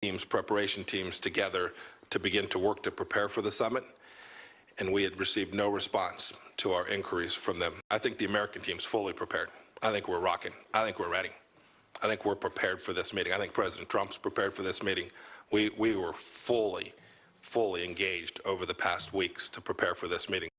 preparation teams together to begin to work to prepare for the summit, and we had received no response to our inquiries from them. I think the American team's fully prepared. I think we're rocking. I think we're ready. I think we're prepared for this meeting. I think President Trump's prepared for this meeting. We were fully engaged over the past weeks to prepare for this meeting.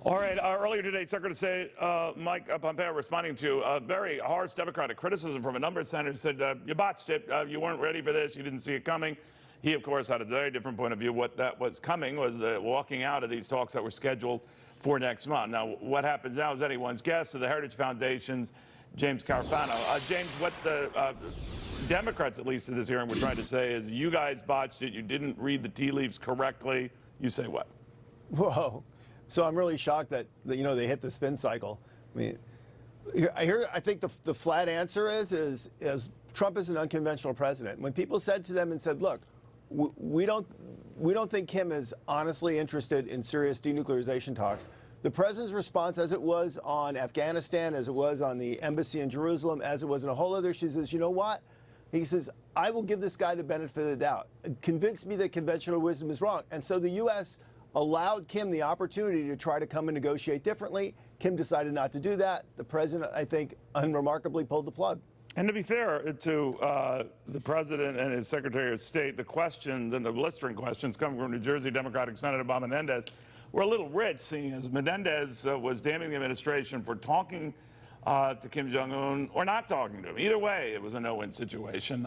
All right. Earlier today, Secretary of State Mike Pompeo responding to a very harsh Democratic criticism from a number of senators said, you botched it. You weren't ready for this. You didn't see it coming. He, of course, had a very different point of view. What that was coming was the walking out of these talks that were scheduled for next month. Now, what happens now is anyone's guess. To the Heritage Foundation's James Carafano. James, what the Democrats, at least in this hearing, were trying to say is you guys botched it. You didn't read the tea leaves correctly. You say what? Whoa. So I'm really shocked that you know, they hit the spin cycle. I mean, I think the flat answer is Trump is an unconventional president. When people said to them and said, look, we don't think Kim is honestly interested in serious denuclearization talks, the president's response, as it was on Afghanistan, as it was on the embassy in Jerusalem, as it was in a whole other issue, says, you know what? He says, I will give this guy the benefit of the doubt. Convince me that conventional wisdom is wrong. And so the U.S. allowed Kim the opportunity to try to come and negotiate differently. Kim decided not to do that. The president, I think, unremarkably pulled the plug. And to be fair to the president and his Secretary of State, the questions and the blistering questions coming from New Jersey Democratic Senator Bob Menendez were a little rich, seeing as Menendez was damning the administration for talking to Kim Jong-un or not talking to him. Either way, it was a no-win situation.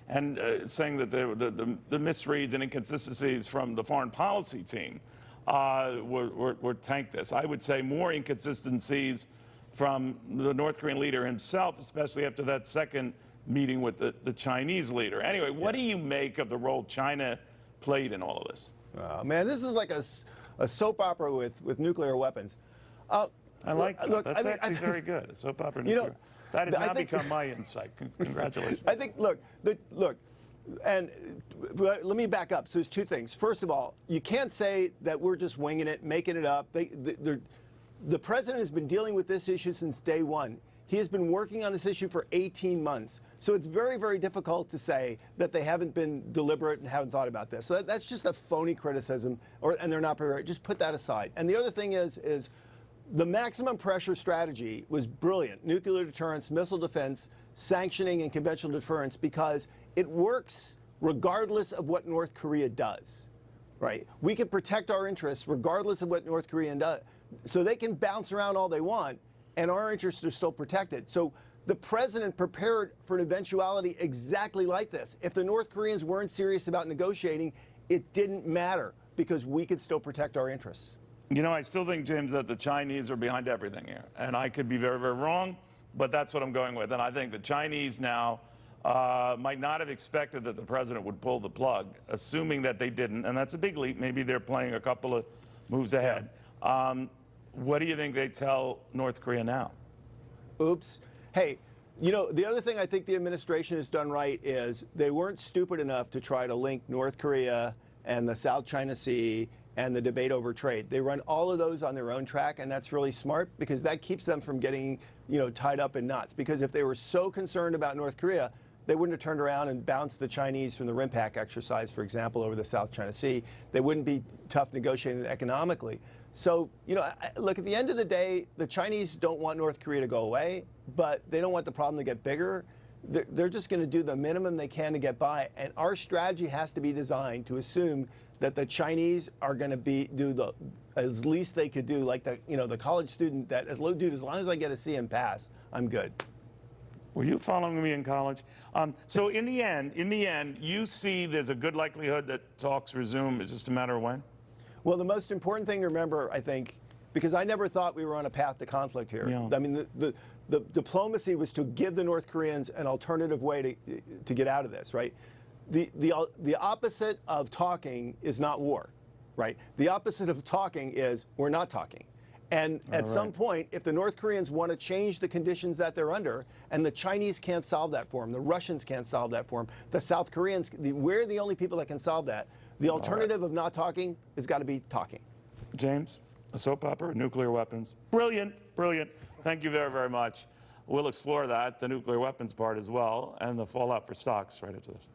And saying that the misreads and inconsistencies from the foreign policy team were tanked this. I would say more inconsistencies from the North Korean leader himself, especially after that second meeting with the Chinese leader. Anyway, what do you make of the role China played in all of this? Man, this is like a soap opera with nuclear weapons. I like that. Look, that's actually very good. A soap opera nuclear. You know, that has now become my insight. Congratulations. I think, look, and let me back up. So there's two things. First of all, you can't say that we're just winging it, making it up. The president has been dealing with this issue since day one. He has been working on this issue for 18 months. So it's very, very difficult to say that they haven't been deliberate and haven't thought about this. So that's just a phony criticism, and they're not prepared. Just put that aside. And the other thing is the maximum pressure strategy was brilliant. Nuclear deterrence, missile defense, sanctioning, and conventional deterrence, because it works regardless of what North Korea does, right? We can protect our interests regardless of what North Korea does. So they can bounce around all they want, and our interests are still protected. So the president prepared for an eventuality exactly like this. If the North Koreans weren't serious about negotiating, it didn't matter, because we could still protect our interests. You know, I still think, James, that the Chinese are behind everything here. And I could be very, very wrong, but that's what I'm going with. And I think the Chinese now might not have expected that the president would pull the plug, assuming that they didn't. And that's a big leap. Maybe they're playing a couple of moves ahead. Yeah. What do you think they tell North Korea now? Oops. Hey, you know, the other thing I think the administration has done right is they weren't stupid enough to try to link North Korea and the South China Sea and the debate over trade. They run all of those on their own track, and that's really smart, because that keeps them from getting, you know, tied up in knots. Because if they were so concerned about North Korea, they wouldn't have turned around and bounced the Chinese from the RIMPAC exercise, for example, over the South China Sea. They wouldn't be tough negotiating economically. So, you know, look, at the end of the day, the Chinese don't want North Korea to go away, but they don't want the problem to get bigger. They're just going to do the minimum they can to get by. And our strategy has to be designed to assume that the Chinese are going to do the as least they could do, like the college student that, as long as I get a C and pass, I'm good. Were you following me in college? So in the end, you see there's a good likelihood that talks resume. It's just a matter of when? Well, the most important thing to remember, I think, because I never thought we were on a path to conflict here. Yeah. I mean, the diplomacy was to give the North Koreans an alternative way to get out of this, right? The opposite of talking is not war, right? The opposite of talking is we're not talking. And at some point, if the North Koreans want to change the conditions that they're under, and the Chinese can't solve that for them, the Russians can't solve that for them, the South Koreans, we're the only people that can solve that. The alternative of not talking has got to be talking. James, a soap opera, nuclear weapons. Brilliant, brilliant. Thank you very, very much. We'll explore that, the nuclear weapons part as well, and the fallout for stocks right after this.